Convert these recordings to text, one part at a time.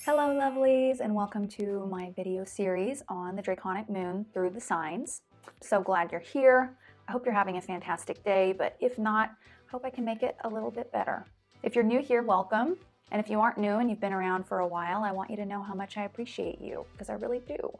Hello lovelies, and welcome to my video series on the Draconic Moon through the signs. So glad you're here. I hope you're having a fantastic day, but if not, I hope I can make it a little bit better. If you're new here, welcome. And if you aren't new and you've been around for a while, I want you to know how much I appreciate you, because I really do.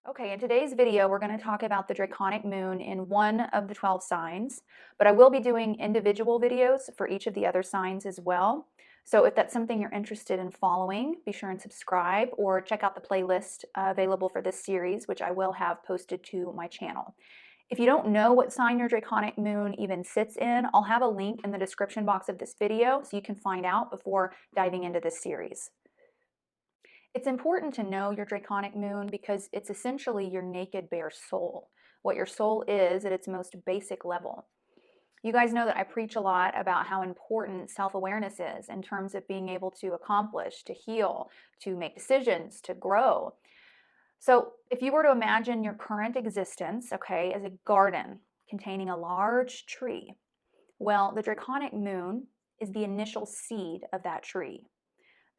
Okay, in today's video, we're going to talk about the Draconic Moon in one of the 12 signs, but I will be doing individual videos for each of the other signs as well. So if that's something you're interested in following, be sure and subscribe or check out the playlist available for this series, which I will have posted to my channel. If you don't know what sign your Draconic Moon even sits in, I'll have a link in the description box of this video so you can find out before diving into this series. It's important to know your Draconic Moon because it's essentially your naked, bare soul, what your soul is at its most basic level. You guys know that I preach a lot about how important self-awareness is in terms of being able to accomplish, to heal, to make decisions, to grow. So if you were to imagine your current existence, okay, as a garden containing a large tree, well, the Draconic Moon is the initial seed of that tree.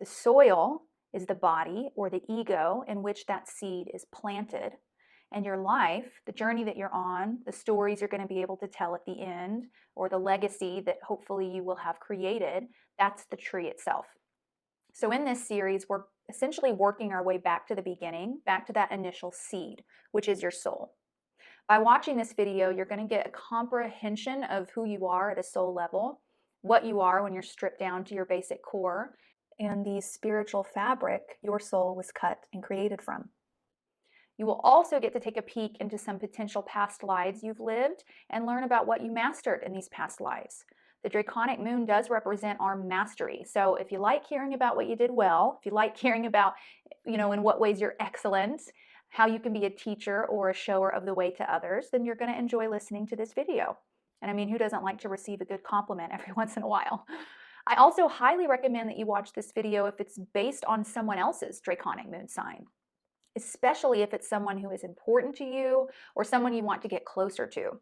The soil is the body or the ego in which that seed is planted. And your life, the journey that you're on, the stories you're going to be able to tell at the end, or the legacy that hopefully you will have created, that's the tree itself. So in this series, we're essentially working our way back to the beginning, back to that initial seed, which is your soul. By watching this video, you're going to get a comprehension of who you are at a soul level, what you are when you're stripped down to your basic core, and the spiritual fabric your soul was cut and created from. You will also get to take a peek into some potential past lives you've lived and learn about what you mastered in these past lives. The Draconic Moon does represent our mastery. So if you like hearing about what you did well, if you like hearing about, in what ways you're excellent, how you can be a teacher or a shower of the way to others, then you're going to enjoy listening to this video. And I mean, who doesn't like to receive a good compliment every once in a while? I also highly recommend that you watch this video if it's based on someone else's Draconic Moon sign, especially if it's someone who is important to you or someone you want to get closer to,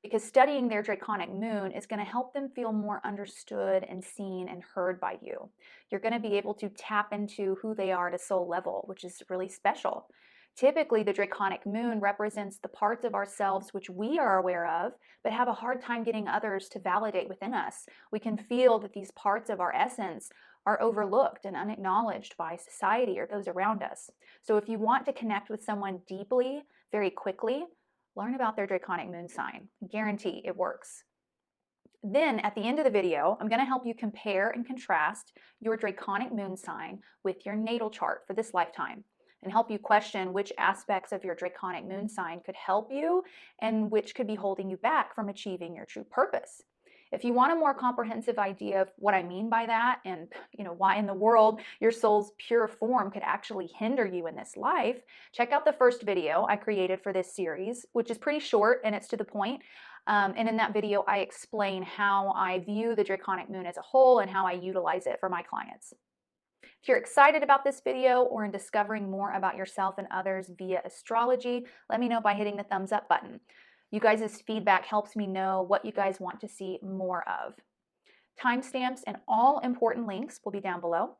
because studying their Draconic Moon is going to help them feel more understood and seen and heard by you. You're going to be able to tap into who they are at a soul level, which is really special. Typically, the Draconic Moon represents the parts of ourselves which we are aware of, but have a hard time getting others to validate within us. We can feel that these parts of our essence are overlooked and unacknowledged by society or those around us. So if you want to connect with someone deeply, very quickly, learn about their Draconic Moon sign. Guarantee it works. Then at the end of the video, I'm going to help you compare and contrast your Draconic Moon sign with your natal chart for this lifetime, and help you question which aspects of your Draconic Moon sign could help you and which could be holding you back from achieving your true purpose. If you want a more comprehensive idea of what I mean by that and why in the world your soul's pure form could actually hinder you in this life, check out the first video I created for this series, which is pretty short and it's to the point. And in that video, I explain how I view the Draconic Moon as a whole and how I utilize it for my clients. If you're excited about this video or in discovering more about yourself and others via astrology, let me know by hitting the thumbs up button. You guys' feedback helps me know what you guys want to see more of. Timestamps and all important links will be down below.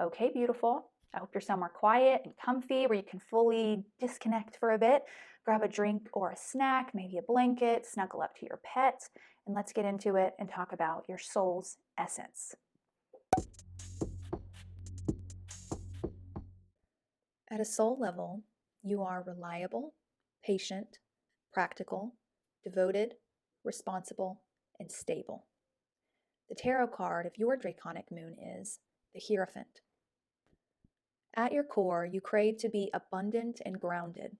Okay, beautiful. I hope you're somewhere quiet and comfy where you can fully disconnect for a bit. Grab a drink or a snack, maybe a blanket, snuggle up to your pet, and let's get into it and talk about your soul's essence. At a soul level, you are reliable, patient, practical, devoted, responsible, and stable. The tarot card of your Draconic Moon is the Hierophant. At your core, you crave to be abundant and grounded.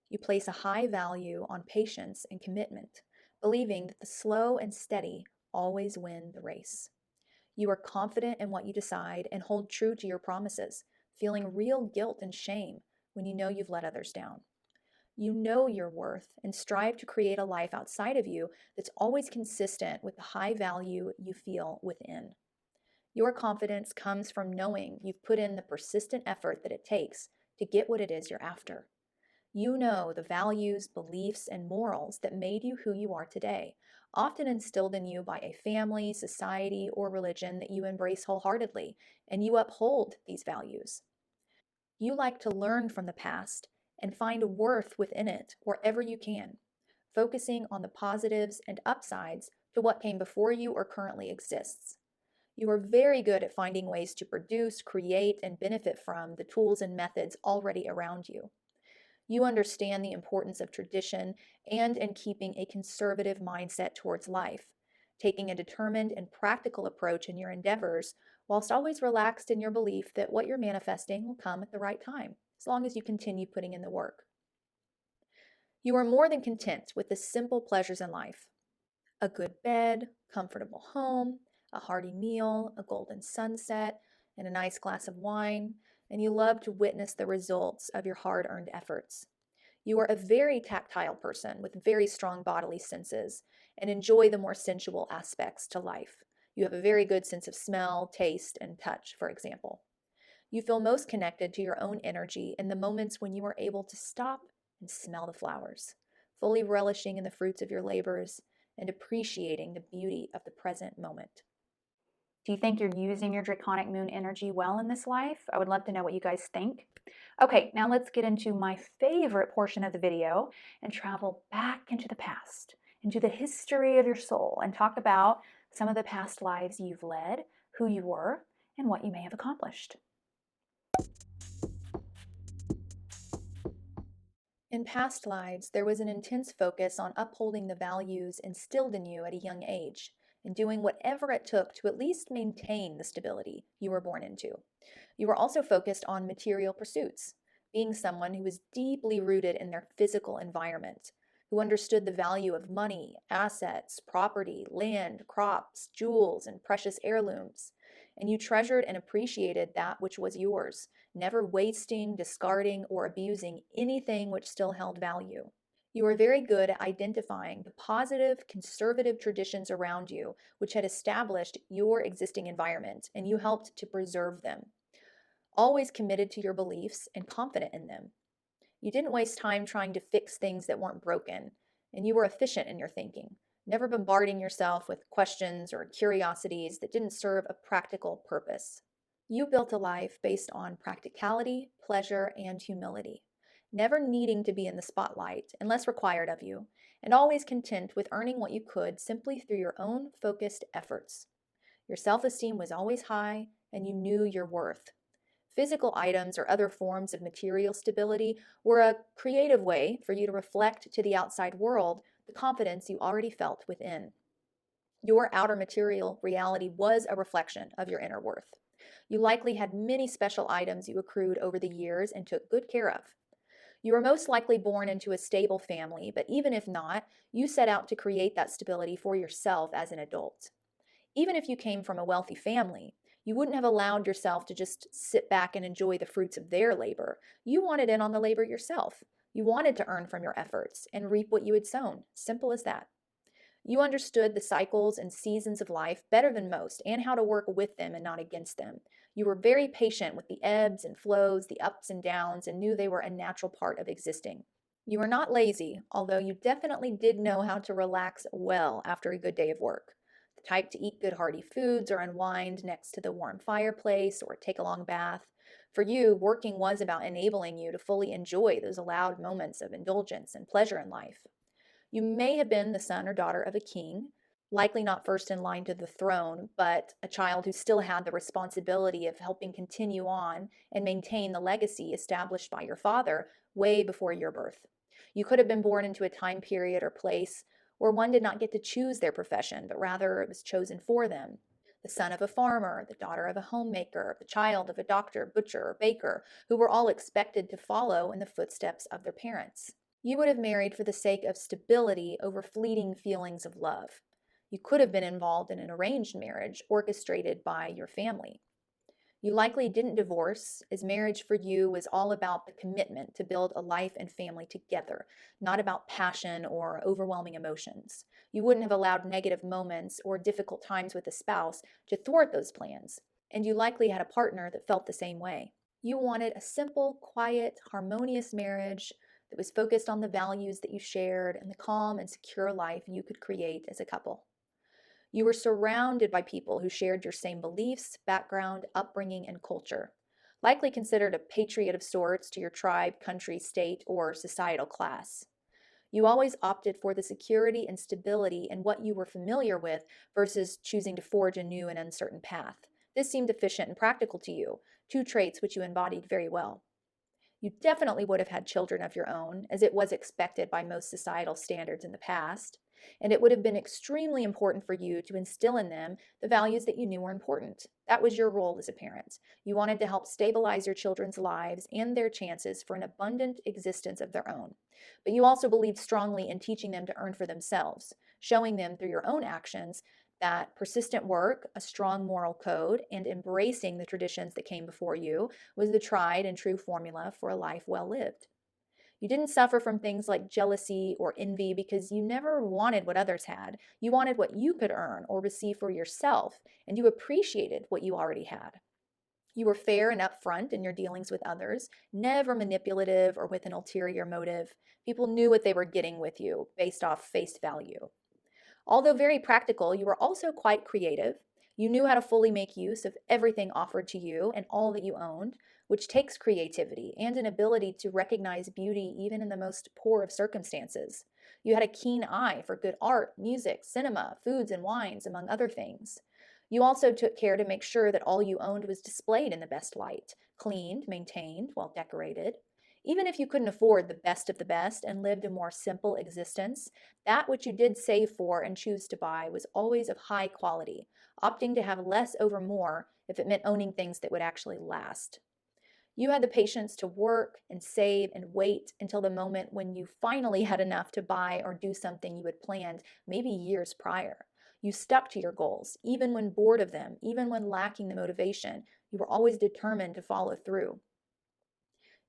You place a high value on patience and commitment, believing that the slow and steady always win the race. You are confident in what you decide and hold true to your promises, feeling real guilt and shame when you know you've let others down. You know your worth and strive to create a life outside of you that's always consistent with the high value you feel within. Your confidence comes from knowing you've put in the persistent effort that it takes to get what it is you're after. You know the values, beliefs, and morals that made you who you are today, often instilled in you by a family, society, or religion that you embrace wholeheartedly, and you uphold these values. You like to learn from the past and find worth within it wherever you can, focusing on the positives and upsides to what came before you or currently exists. You are very good at finding ways to produce, create, and benefit from the tools and methods already around you. You understand the importance of tradition and in keeping a conservative mindset towards life, taking a determined and practical approach in your endeavors, whilst always relaxed in your belief that what you're manifesting will come at the right time, as long as you continue putting in the work. You are more than content with the simple pleasures in life: a good bed, comfortable home, a hearty meal, a golden sunset, and a nice glass of wine, and you love to witness the results of your hard-earned efforts. You are a very tactile person with very strong bodily senses and enjoy the more sensual aspects to life. You have a very good sense of smell, taste, and touch, for example. You feel most connected to your own energy in the moments when you are able to stop and smell the flowers, fully relishing in the fruits of your labors and appreciating the beauty of the present moment. Do you think you're using your Draconic Moon energy well in this life? I would love to know what you guys think. Okay, now let's get into my favorite portion of the video and travel back into the past, into the history of your soul, and talk about some of the past lives you've led, who you were, and what you may have accomplished. In past lives, there was an intense focus on upholding the values instilled in you at a young age and doing whatever it took to at least maintain the stability you were born into. You were also focused on material pursuits, being someone who was deeply rooted in their physical environment, who understood the value of money, assets, property, land, crops, jewels, and precious heirlooms. And you treasured and appreciated that which was yours, never wasting, discarding, or abusing anything which still held value. You were very good at identifying the positive, conservative traditions around you, which had established your existing environment, and you helped to preserve them. Always committed to your beliefs and confident in them. You didn't waste time trying to fix things that weren't broken, and you were efficient in your thinking, never bombarding yourself with questions or curiosities that didn't serve a practical purpose. You built a life based on practicality, pleasure, and humility, never needing to be in the spotlight unless required of you, and always content with earning what you could simply through your own focused efforts. Your self-esteem was always high, and you knew your worth. Physical items or other forms of material stability were a creative way for you to reflect to the outside world the confidence you already felt within. Your outer material reality was a reflection of your inner worth. You likely had many special items you accrued over the years and took good care of. You were most likely born into a stable family, but even if not, you set out to create that stability for yourself as an adult. Even if you came from a wealthy family, you wouldn't have allowed yourself to just sit back and enjoy the fruits of their labor. You wanted in on the labor yourself. You wanted to earn from your efforts and reap what you had sown. Simple as that. You understood the cycles and seasons of life better than most and how to work with them and not against them. You were very patient with the ebbs and flows, the ups and downs, and knew they were a natural part of existing. You were not lazy, although you definitely did know how to relax well after a good day of work. The type to eat good hearty foods or unwind next to the warm fireplace or take a long bath. For you, working was about enabling you to fully enjoy those allowed moments of indulgence and pleasure in life. You may have been the son or daughter of a king, likely not first in line to the throne, but a child who still had the responsibility of helping continue on and maintain the legacy established by your father way before your birth. You could have been born into a time period or place where one did not get to choose their profession, but rather it was chosen for them. The son of a farmer, the daughter of a homemaker, the child of a doctor, butcher, or baker, who were all expected to follow in the footsteps of their parents. You would have married for the sake of stability over fleeting feelings of love. You could have been involved in an arranged marriage orchestrated by your family. You likely didn't divorce, as marriage for you was all about the commitment to build a life and family together, not about passion or overwhelming emotions. You wouldn't have allowed negative moments or difficult times with a spouse to thwart those plans, and you likely had a partner that felt the same way. You wanted a simple, quiet, harmonious marriage that was focused on the values that you shared and the calm and secure life you could create as a couple. You were surrounded by people who shared your same beliefs, background, upbringing, and culture, likely considered a patriot of sorts to your tribe, country, state, or societal class. You always opted for the security and stability in what you were familiar with versus choosing to forge a new and uncertain path. This seemed efficient and practical to you, two traits which you embodied very well. You definitely would have had children of your own, as it was expected by most societal standards in the past, and it would have been extremely important for you to instill in them the values that you knew were important. That was your role as a parent. You wanted to help stabilize your children's lives and their chances for an abundant existence of their own. But you also believed strongly in teaching them to earn for themselves, showing them through your own actions that persistent work, a strong moral code, and embracing the traditions that came before you was the tried and true formula for a life well lived. You didn't suffer from things like jealousy or envy because you never wanted what others had. You wanted what you could earn or receive for yourself, and you appreciated what you already had. You were fair and upfront in your dealings with others, never manipulative or with an ulterior motive. People knew what they were getting with you based off face value. Although very practical, you were also quite creative. You knew how to fully make use of everything offered to you and all that you owned, which takes creativity and an ability to recognize beauty even in the most poor of circumstances. You had a keen eye for good art, music, cinema, foods, and wines, among other things. You also took care to make sure that all you owned was displayed in the best light, cleaned, maintained, well decorated. Even if you couldn't afford the best of the best and lived a more simple existence, that which you did save for and choose to buy was always of high quality, opting to have less over more if it meant owning things that would actually last. You had the patience to work and save and wait until the moment when you finally had enough to buy or do something you had planned maybe years prior. You stuck to your goals, even when bored of them, even when lacking the motivation. You were always determined to follow through.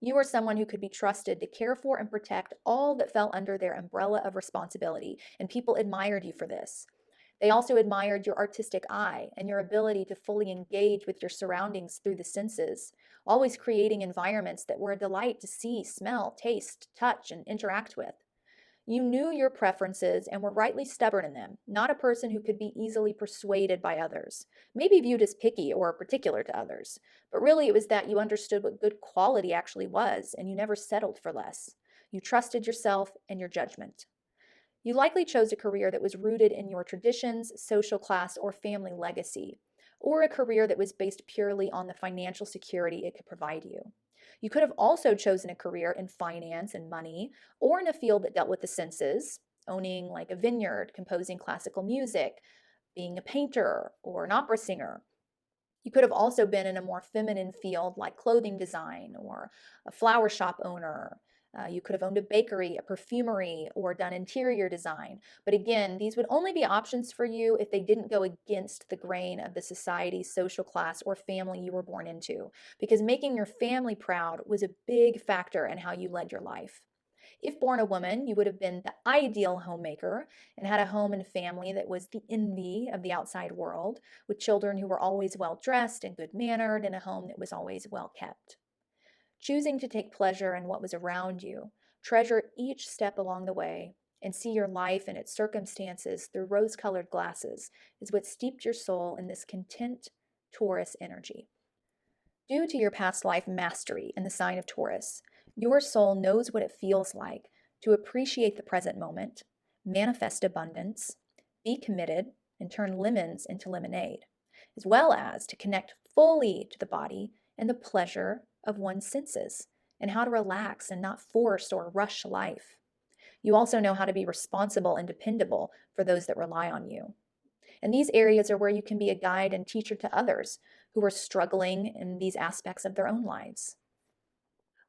You were someone who could be trusted to care for and protect all that fell under their umbrella of responsibility, and people admired you for this. They also admired your artistic eye and your ability to fully engage with your surroundings through the senses, always creating environments that were a delight to see, smell, taste, touch, and interact with. You knew your preferences and were rightly stubborn in them, not a person who could be easily persuaded by others, maybe viewed as picky or particular to others. But really, it was that you understood what good quality actually was, and you never settled for less. You trusted yourself and your judgment. You likely chose a career that was rooted in your traditions, social class, or family legacy, or a career that was based purely on the financial security it could provide you. You could have also chosen a career in finance and money, or in a field that dealt with the senses, owning like a vineyard, composing classical music, being a painter or an opera singer. You could have also been in a more feminine field like clothing design or a flower shop owner. You could have owned a bakery, a perfumery, or done interior design. But again, these would only be options for you if they didn't go against the grain of the society, social class, or family you were born into, because making your family proud was a big factor in how you led your life. If born a woman, you would have been the ideal homemaker and had a home and family that was the envy of the outside world, with children who were always well dressed and good mannered, and a home that was always well kept. Choosing to take pleasure in what was around you, treasure each step along the way, and see your life and its circumstances through rose colored glasses is what steeped your soul in this content Taurus energy. Due to your past life mastery in the sign of Taurus, your soul knows what it feels like to appreciate the present moment, manifest abundance, be committed, and turn lemons into lemonade, as well as to connect fully to the body and the pleasure of one's senses, and how to relax and not force or rush life. You also know how to be responsible and dependable for those that rely on you. And these areas are where you can be a guide and teacher to others who are struggling in these aspects of their own lives.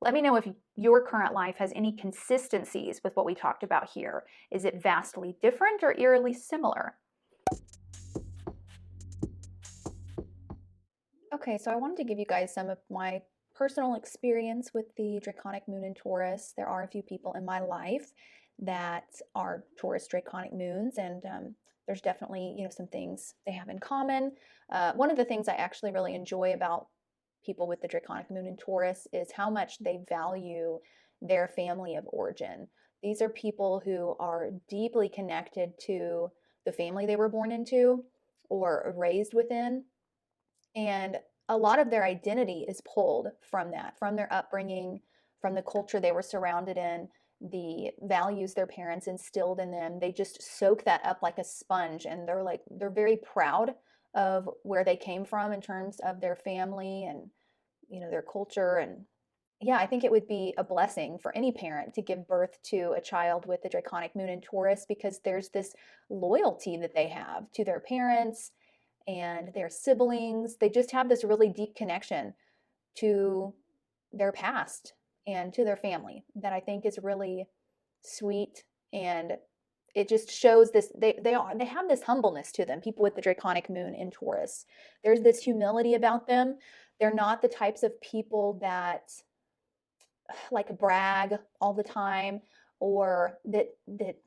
Let me know if your current life has any consistencies with what we talked about here. Is it vastly different or eerily similar? Okay, so I wanted to give you guys some of my personal experience with the Draconic moon in Taurus. There are a few people in my life that are Taurus Draconic moons, and there's definitely some things they have in common. One of the things I actually really enjoy about people with the Draconic moon in Taurus is how much they value their family of origin. These are people who are deeply connected to the family they were born into or raised within. And a lot of their identity is pulled from that, from their upbringing, from the culture they were surrounded in, the values their parents instilled in them. They just soak that up like a sponge, and they're very proud of where they came from in terms of their family and their culture. And yeah, I think it would be a blessing for any parent to give birth to a child with the Draconic moon in Taurus, because there's this loyalty that they have to their parents and their siblings. They just have this really deep connection to their past and to their family that I think is really sweet. And it just shows this, they have this humbleness to them. People with the Draconic moon in Taurus, there's this humility about them. They're not the types of people that like brag all the time, or that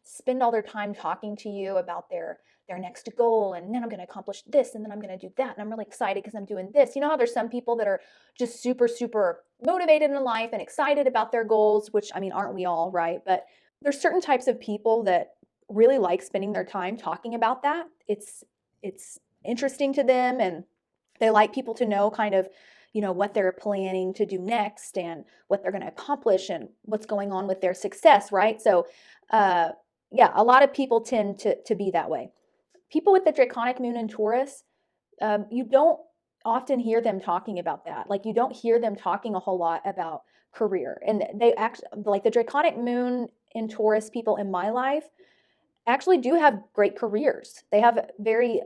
spend all their time talking to you about their next goal, and then I'm going to accomplish this, and then I'm going to do that, and I'm really excited because I'm doing this. You know how there's some people that are just super motivated in life and excited about their goals, which, I mean, aren't we all, right? But there's certain types of people that really like spending their time talking about that. It's interesting to them, and they like people to know kind of what they're planning to do next and what they're going to accomplish and what's going on with their success, right? So yeah, a lot of people tend to be that way. People with the Draconic moon in Taurus, you don't often hear them talking about that. Like, you don't hear them talking a whole lot about career. And they actually, like the Draconic moon in Taurus people in my life, actually do have great careers. They have very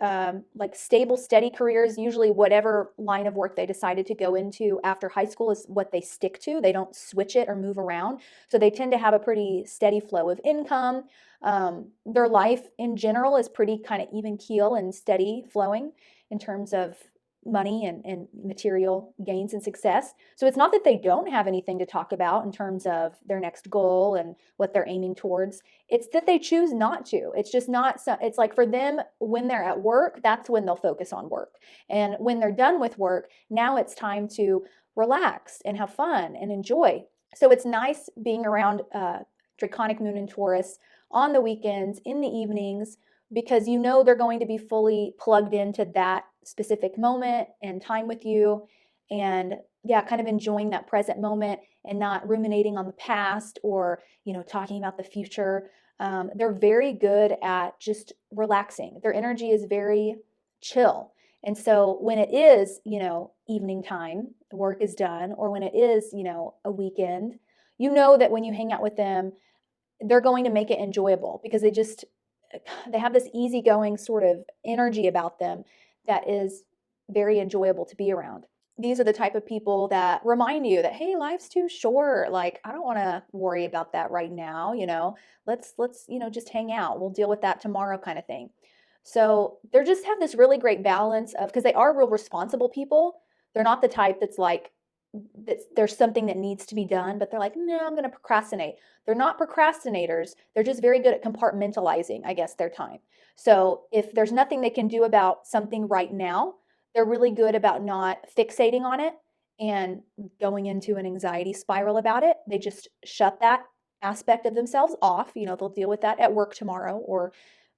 like stable, steady careers. Usually whatever line of work they decided to go into after high school is what they stick to. They don't switch it or move around. So they tend to have a pretty steady flow of income. Their life in general is pretty kind of even keel and steady flowing in terms of money and material gains and success. So it's not that they don't have anything to talk about in terms of their next goal and what they're aiming towards. It's that they choose not to. It's just not, it's like for them, when they're at work, that's when they'll focus on work. And when they're done with work, now it's time to relax and have fun and enjoy. So it's nice being around Draconic moon in Taurus on the weekends, in the evenings, because they're going to be fully plugged into that specific moment and time with you. And yeah, kind of enjoying that present moment and not ruminating on the past or, talking about the future. They're very good at just relaxing. Their energy is very chill. And so when it is, evening time, work is done, or when it is, a weekend, that when you hang out with them, they're going to make it enjoyable, because they have this easygoing sort of energy about them that is very enjoyable to be around. These are the type of people that remind you that, hey, life's too short. Like, I don't want to worry about that right now. Let's just hang out. We'll deal with that tomorrow, kind of thing. So they just have this really great balance of, because they are real responsible people. They're not the type that's like, there's something that needs to be done, but they're like, no, I'm going to procrastinate. They're not procrastinators. They're just very good at compartmentalizing, I guess, their time. So if there's nothing they can do about something right now, they're really good about not fixating on it and going into an anxiety spiral about it. They just shut that aspect of themselves off. They'll deal with that at work tomorrow or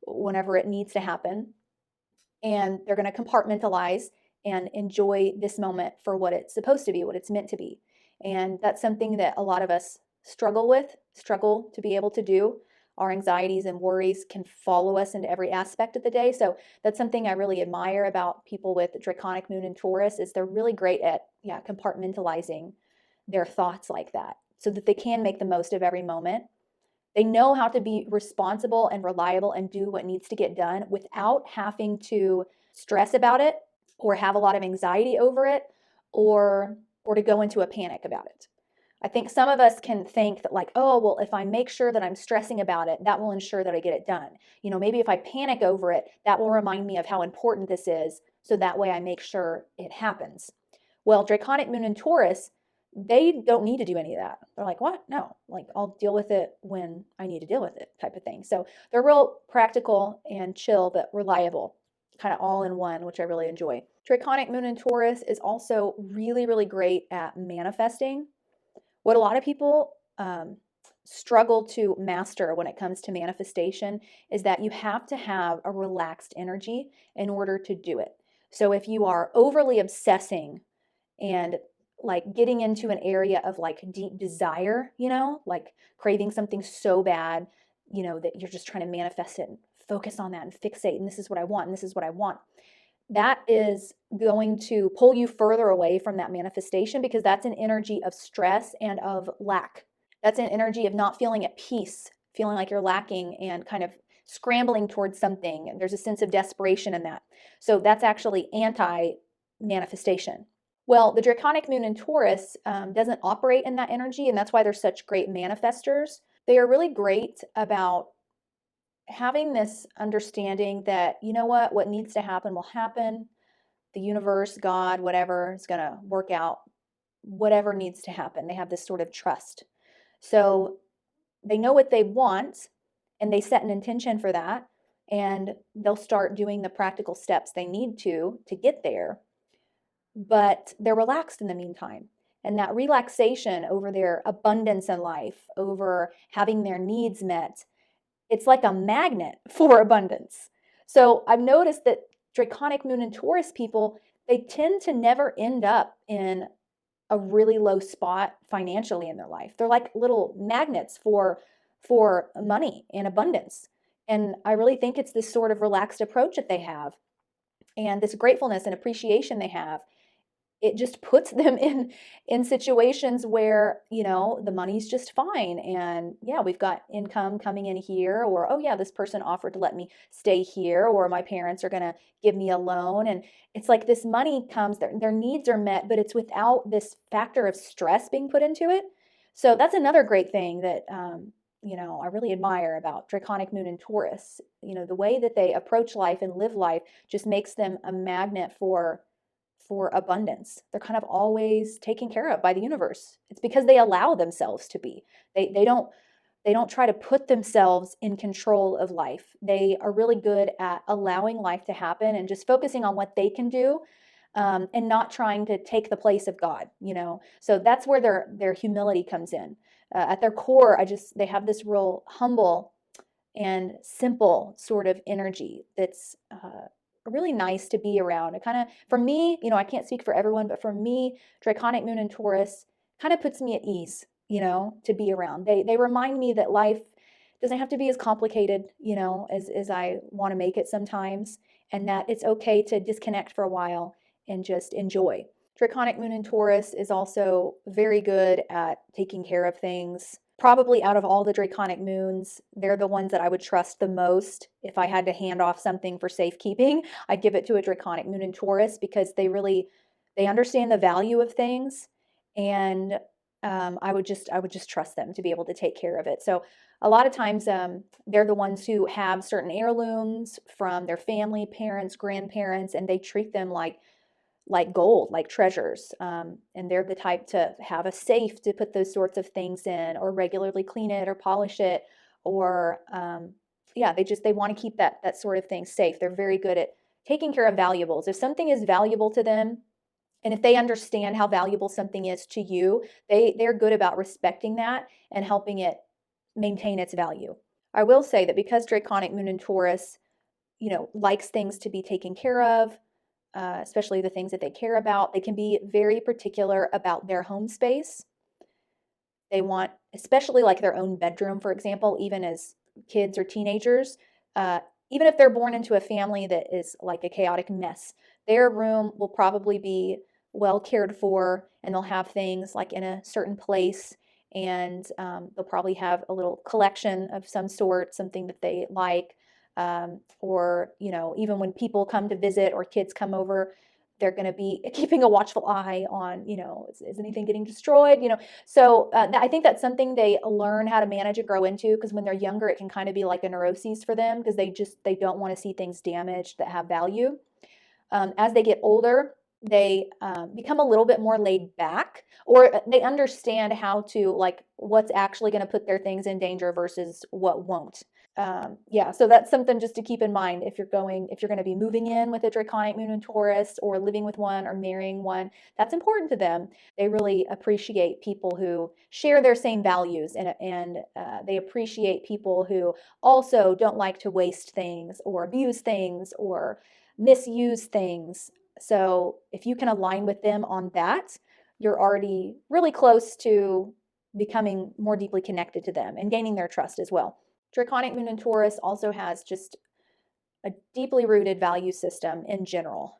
whenever it needs to happen. And they're going to compartmentalize and enjoy this moment for what it's supposed to be, what it's meant to be. And that's something that a lot of us struggle to be able to do. Our anxieties and worries can follow us into every aspect of the day. So that's something I really admire about people with Draconic moon in Taurus, is they're really great at compartmentalizing their thoughts like that, so that they can make the most of every moment. They know how to be responsible and reliable and do what needs to get done without having to stress about it or have a lot of anxiety over it or to go into a panic about it. I think some of us can think that, like, oh, well, if I make sure that I'm stressing about it, that will ensure that I get it done. Maybe if I panic over it, that will remind me of how important this is, so that way I make sure it happens. Well, Draconic moon in Taurus, they don't need to do any of that. They're like, what? No, like, I'll deal with it when I need to deal with it, type of thing. So they're real practical and chill, but reliable, kind of all in one, which I really enjoy. Draconic moon in Taurus is also really, really great at manifesting. What a lot of people struggle to master when it comes to manifestation is that you have to have a relaxed energy in order to do it. So if you are overly obsessing and like getting into an area of like deep desire, like craving something so bad, that you're just trying to manifest it and focus on that and fixate, and this is what I want, and this is what I want. That is going to pull you further away from that manifestation because that's an energy of stress and of lack. That's an energy of not feeling at peace, feeling like you're lacking and kind of scrambling towards something. There's a sense of desperation in that. So that's actually anti manifestation. Well, the Draconic moon in Taurus doesn't operate in that energy, and that's why they're such great manifestors. They are really great about having this understanding that, what needs to happen will happen. The universe, God, whatever is going to work out whatever needs to happen. They have this sort of trust. So they know what they want and they set an intention for that, and they'll start doing the practical steps they need to get there. But they're relaxed in the meantime. And that relaxation over their abundance in life, over having their needs met, it's like a magnet for abundance. So I've noticed that Draconic moon and Taurus people, they tend to never end up in a really low spot financially in their life. They're like little magnets for money and abundance. And I really think it's this sort of relaxed approach that they have and this gratefulness and appreciation they have. It just puts them in situations where, the money's just fine. And yeah, we've got income coming in here, or, oh yeah, this person offered to let me stay here, or my parents are going to give me a loan. And it's like this money comes, their needs are met, but it's without this factor of stress being put into it. So that's another great thing that, I really admire about Draconic moon and Taurus. The way that they approach life and live life just makes them a magnet for abundance. They're kind of always taken care of by the universe. It's because they allow themselves to be. They don't try to put themselves in control of life. They are really good at allowing life to happen and just focusing on what they can do, and not trying to take the place of God. So that's where their humility comes in. At their core, they have this real humble and simple sort of energy that's really nice to be around. It kind of, for me, I can't speak for everyone, but for me, Draconic moon and Taurus kind of puts me at ease, to be around. They remind me that life doesn't have to be as complicated, as I want to make it sometimes, and that it's okay to disconnect for a while and just enjoy. Draconic moon and Taurus is also very good at taking care of things. Probably out of all the Draconic moons, they're the ones that I would trust the most. If I had to hand off something for safekeeping, I'd give it to a Draconic moon and Taurus because they understand the value of things, and I would just trust them to be able to take care of it. So a lot of times they're the ones who have certain heirlooms from their family, parents, grandparents, and they treat them like gold, like treasures. And they're the type to have a safe to put those sorts of things in, or regularly clean it or polish it, or they want to keep that sort of thing safe. They're very good at taking care of valuables. If something is valuable to them, and if they understand how valuable something is to you, they're good about respecting that and helping it maintain its value. I will say that because Draconic moon and Taurus, likes things to be taken care of, especially the things that they care about. They can be very particular about their home space. They want, especially like their own bedroom, for example, even as kids or teenagers, even if they're born into a family that is like a chaotic mess, their room will probably be well cared for, and they'll have things like in a certain place, and they'll probably have a little collection of some sort, something that they like. Or, even when people come to visit or kids come over, they're going to be keeping a watchful eye on, is anything getting destroyed? So I think that's something they learn how to manage and grow into, because when they're younger, it can kind of be like a neuroses for them, because they don't want to see things damaged that have value. As they get older, they become a little bit more laid back, or they understand how to, like, what's actually going to put their things in danger versus what won't. Yeah, so that's something just to keep in mind if you're going to be moving in with a Draconic moon in Taurus, or living with one, or marrying one. That's important to them. They really appreciate people who share their same values, and they appreciate people who also don't like to waste things or abuse things or misuse things. So if you can align with them on that, you're already really close to becoming more deeply connected to them and gaining their trust as well. Draconic moon in Taurus also has just a deeply rooted value system in general.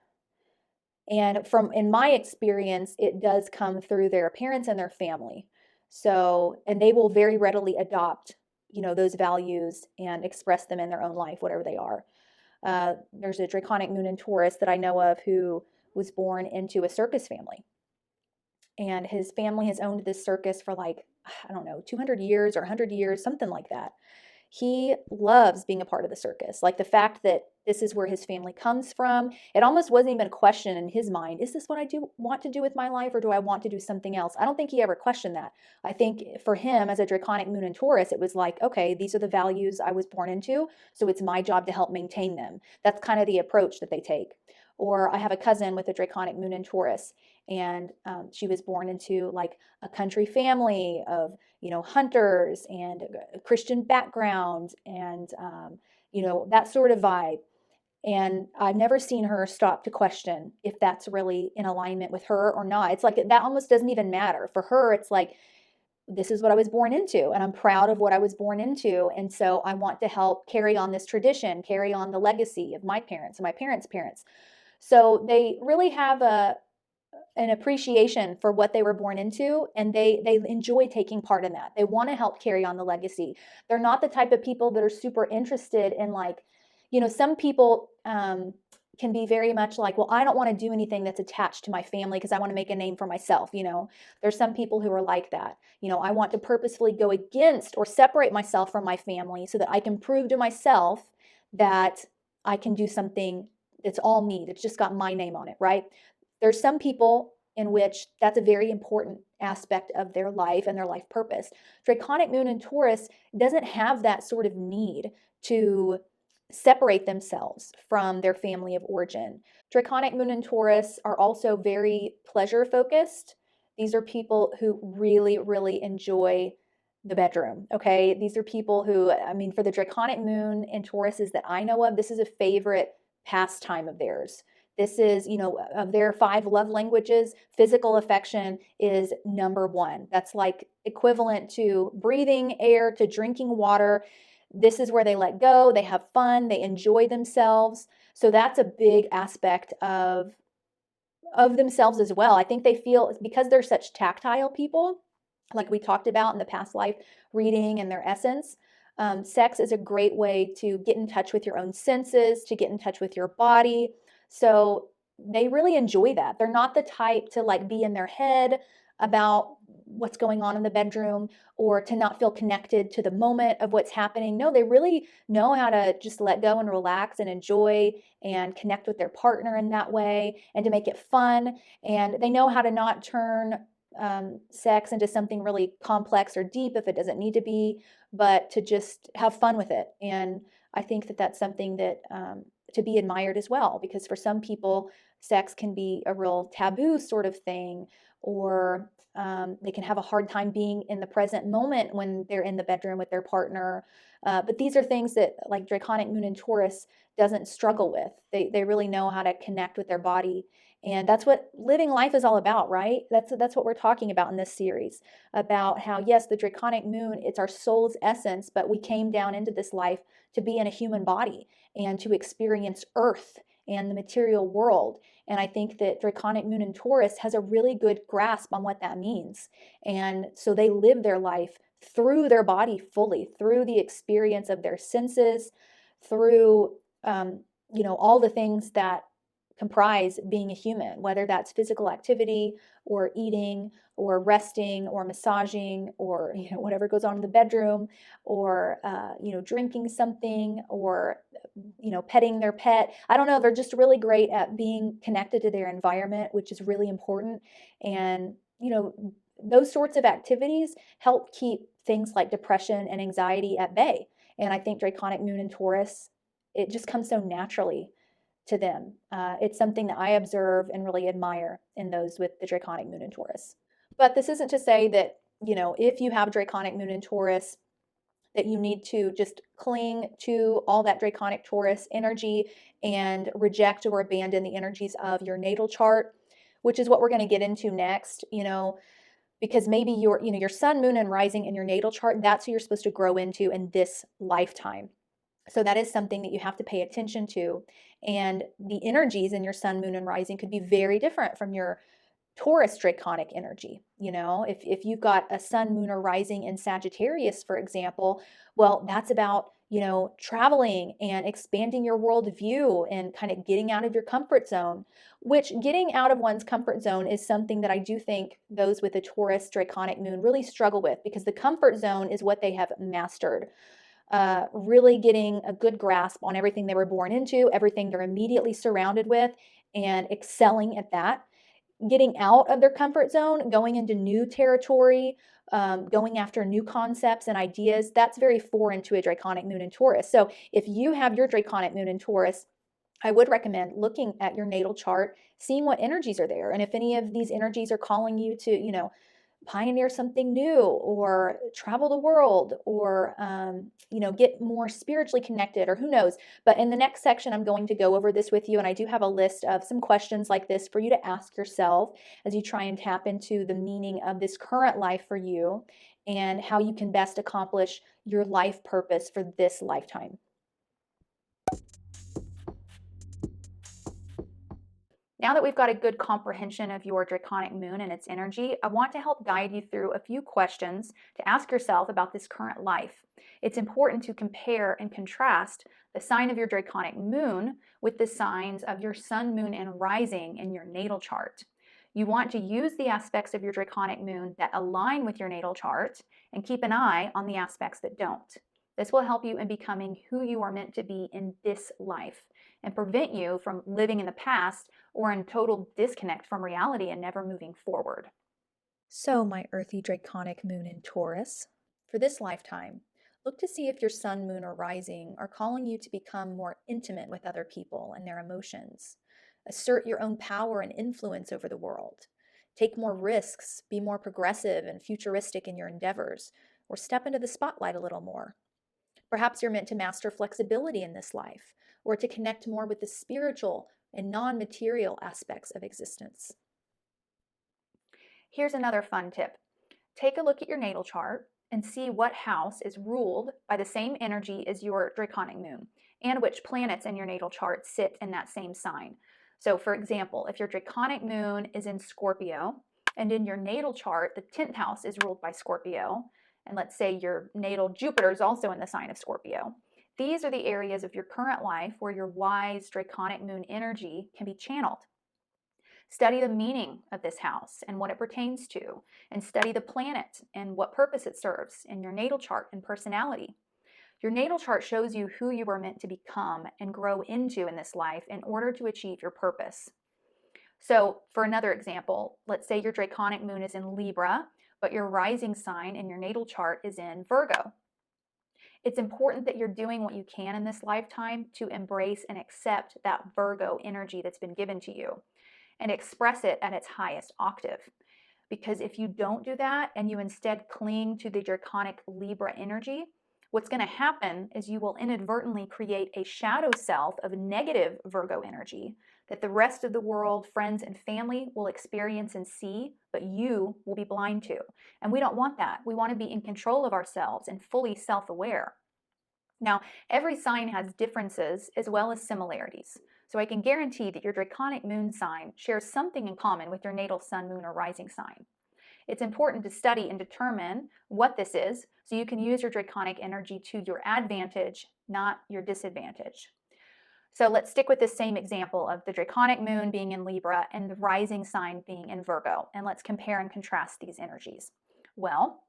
And from in my experience, it does come through their parents and their family. So, and they will very readily adopt, those values and express them in their own life, whatever they are. There's a Draconic moon in Taurus that I know of who was born into a circus family. And his family has owned this circus for, like, I don't know, 200 years or 100 years, something like that. He loves being a part of the circus. Like, the fact that this is where his family comes from, it almost wasn't even a question in his mind. Is this what I do want to do with my life, or do I want to do something else? I don't think he ever questioned that. I think for him, as a Draconic moon in Taurus, it was like, okay, these are the values I was born into, so it's my job to help maintain them. That's kind of the approach that they take. Or I have a cousin with a Draconic moon in Taurus, and she was born into, like, a country family of, hunters and a Christian background, and, that sort of vibe. And I've never seen her stop to question if that's really in alignment with her or not. It's like that almost doesn't even matter. For her, it's like, this is what I was born into, and I'm proud of what I was born into. And so I want to help carry on this tradition, carry on the legacy of my parents and my parents' parents. So they really have an appreciation for what they were born into, and they enjoy taking part in that. They want to help carry on the legacy. They're not the type of people that are super interested in, like, some people can be very much like, well, I don't want to do anything that's attached to my family because I want to make a name for myself. There's some people who are like that. I want to purposefully go against or separate myself from my family so that I can prove to myself that I can do something that's all me, that's just got my name on it, right? There's some people in which that's a very important aspect of their life and their life purpose. Draconic moon in Taurus doesn't have that sort of need to separate themselves from their family of origin. Draconic moon in Taurus are also very pleasure focused. These are people who really, really enjoy the bedroom. Okay. These are people who, I mean, for the Draconic moon in Tauruses that I know of, this is a favorite pastime of theirs. This is, of their 5 love languages, physical affection is number 1. That's like equivalent to breathing air, to drinking water. This is where they let go, they have fun, they enjoy themselves. So that's a big aspect of themselves as well. I think they feel, because they're such tactile people, like we talked about in the past life reading and their essence. Sex is a great way to get in touch with your own senses, to get in touch with your body. So they really enjoy that. They're not the type to, like, be in their head about what's going on in the bedroom, or to not feel connected to the moment of what's happening. No, they really know how to just let go and relax and enjoy and connect with their partner in that way, and to make it fun. And they know how to not turn sex into something really complex or deep if it doesn't need to be, but to just have fun with it. And I think that that's something that to be admired as well, because for some people, sex can be a real taboo sort of thing, or they can have a hard time being in the present moment when they're in the bedroom with their partner. But these are things that, like, Draconic moon in Taurus doesn't struggle with. They really know how to connect with their body. And that's what living life is all about, right? That's what we're talking about in this series, about how, yes, the Draconic moon, it's our soul's essence, but we came down into this life to be in a human body and to experience Earth and the material world. And I think that Draconic moon in Taurus has a really good grasp on what that means. And so they live their life through their body fully, through the experience of their senses, through all the things that comprise being a human, whether that's physical activity or eating or resting or massaging or whatever goes on in the bedroom, or drinking something, or petting their pet. I don't know, they're just really great at being connected to their environment, which is really important. And those sorts of activities help keep things like depression and anxiety at bay. And I think Draconic Moon in Taurus, it just comes so naturally to them. It's something that I observe and really admire in those with the Draconic Moon in Taurus. But this isn't to say that, if you have Draconic Moon in Taurus, that you need to just cling to all that Draconic Taurus energy and reject or abandon the energies of your natal chart, which is what we're going to get into next, because maybe your sun, moon, and rising in your natal chart, that's who you're supposed to grow into in this lifetime. So that is something that you have to pay attention to. And the energies in your sun, moon, and rising could be very different from your Taurus Draconic energy. If you've got a sun, moon, or rising in Sagittarius, for example, well, that's about, traveling and expanding your worldview and kind of getting out of your comfort zone, which getting out of one's comfort zone is something that I do think those with a Taurus Draconic moon really struggle with, because the comfort zone is what they have mastered. Really getting a good grasp on everything they were born into, everything they're immediately surrounded with, and excelling at that. Getting out of their comfort zone, going into new territory, going after new concepts and ideas, that's very foreign to a Draconic Moon in Taurus. So if you have your Draconic Moon in Taurus, I would recommend looking at your natal chart, seeing what energies are there. And if any of these energies are calling you to, pioneer something new, or travel the world, or get more spiritually connected, or who knows. But in the next section, I'm going to go over this with you, and I do have a list of some questions like this for you to ask yourself as you try and tap into the meaning of this current life for you, and how you can best accomplish your life purpose for this lifetime. Now that we've got a good comprehension of your Draconic Moon and its energy, I want to help guide you through a few questions to ask yourself about this current life. It's important to compare and contrast the sign of your Draconic Moon with the signs of your Sun, Moon, and Rising in your natal chart. You want to use the aspects of your Draconic Moon that align with your natal chart and keep an eye on the aspects that don't. This will help you in becoming who you are meant to be in this life and prevent you from living in the past or in total disconnect from reality and never moving forward. So, my earthy Draconic Moon in Taurus, for this lifetime, look to see if your sun, moon, or rising are calling you to become more intimate with other people and their emotions. Assert your own power and influence over the world. Take more risks, be more progressive and futuristic in your endeavors, or step into the spotlight a little more. Perhaps you're meant to master flexibility in this life, or to connect more with the spiritual and non-material aspects of existence. Here's another fun tip. Take a look at your natal chart and see what house is ruled by the same energy as your Draconic Moon, and which planets in your natal chart sit in that same sign. So for example, if your Draconic Moon is in Scorpio, and in your natal chart, the 10th house is ruled by Scorpio, and let's say your natal Jupiter is also in the sign of Scorpio, these are the areas of your current life where your wise Draconic Moon energy can be channeled. Study the meaning of this house and what it pertains to, and study the planet and what purpose it serves in your natal chart and personality. Your natal chart shows you who you are meant to become and grow into in this life in order to achieve your purpose. So for another example, let's say your Draconic Moon is in Libra, but your rising sign in your natal chart is in Virgo. It's important that you're doing what you can in this lifetime to embrace and accept that Virgo energy that's been given to you and express it at its highest octave. Because if you don't do that and you instead cling to the Draconic Libra energy, what's going to happen is you will inadvertently create a shadow self of negative Virgo energy that the rest of the world, friends, and family will experience and see, but you will be blind to. And we don't want that. We want to be in control of ourselves and fully self-aware. Now, every sign has differences as well as similarities. So I can guarantee that your Draconic Moon sign shares something in common with your natal sun, moon, or rising sign. It's important to study and determine what this is so you can use your Draconic energy to your advantage, not your disadvantage. So let's stick with this same example of the Draconic moon being in Libra and the rising sign being in Virgo, and let's compare and contrast these energies. Well,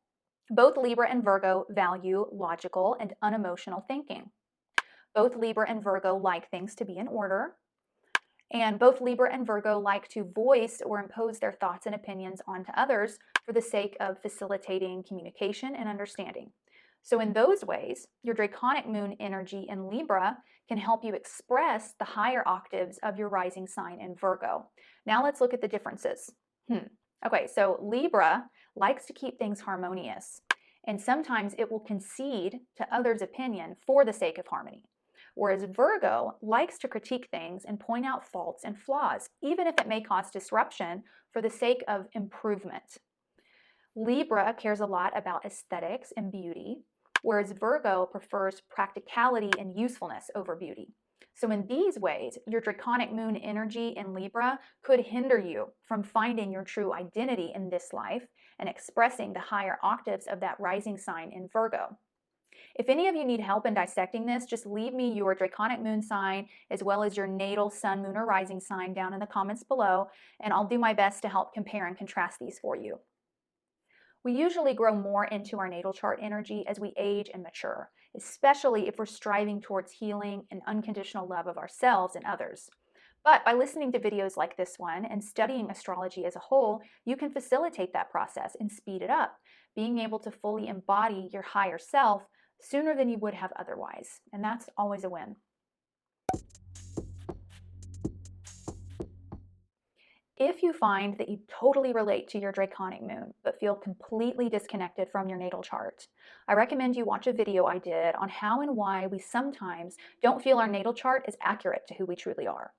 both Libra and Virgo value logical and unemotional thinking. Both Libra and Virgo like things to be in order, and both Libra and Virgo like to voice or impose their thoughts and opinions onto others for the sake of facilitating communication and understanding. So in those ways, your Draconic moon energy in Libra can help you express the higher octaves of your rising sign in Virgo. Now let's look at the differences. Okay, so Libra likes to keep things harmonious, and sometimes it will concede to others' opinion for the sake of harmony. Whereas Virgo likes to critique things and point out faults and flaws, even if it may cause disruption for the sake of improvement. Libra cares a lot about aesthetics and beauty, whereas Virgo prefers practicality and usefulness over beauty. So in these ways, your Draconic moon energy in Libra could hinder you from finding your true identity in this life and expressing the higher octaves of that rising sign in Virgo. If any of you need help in dissecting this, just leave me your Draconic moon sign as well as your natal sun, moon, or rising sign down in the comments below, and I'll do my best to help compare and contrast these for you. We usually grow more into our natal chart energy as we age and mature, especially if we're striving towards healing and unconditional love of ourselves and others. But by listening to videos like this one and studying astrology as a whole, you can facilitate that process and speed it up, being able to fully embody your higher self sooner than you would have otherwise. And that's always a win. If you find that you totally relate to your Draconic moon, but feel completely disconnected from your natal chart, I recommend you watch a video I did on how and why we sometimes don't feel our natal chart is accurate to who we truly are.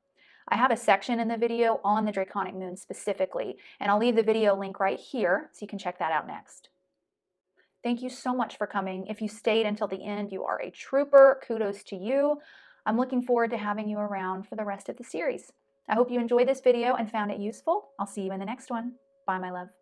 I have a section in the video on the Draconic moon specifically, and I'll leave the video link right here so you can check that out next. Thank you so much for coming. If you stayed until the end, you are a trooper. Kudos to you. I'm looking forward to having you around for the rest of the series. I hope you enjoyed this video and found it useful. I'll see you in the next one. Bye, my love.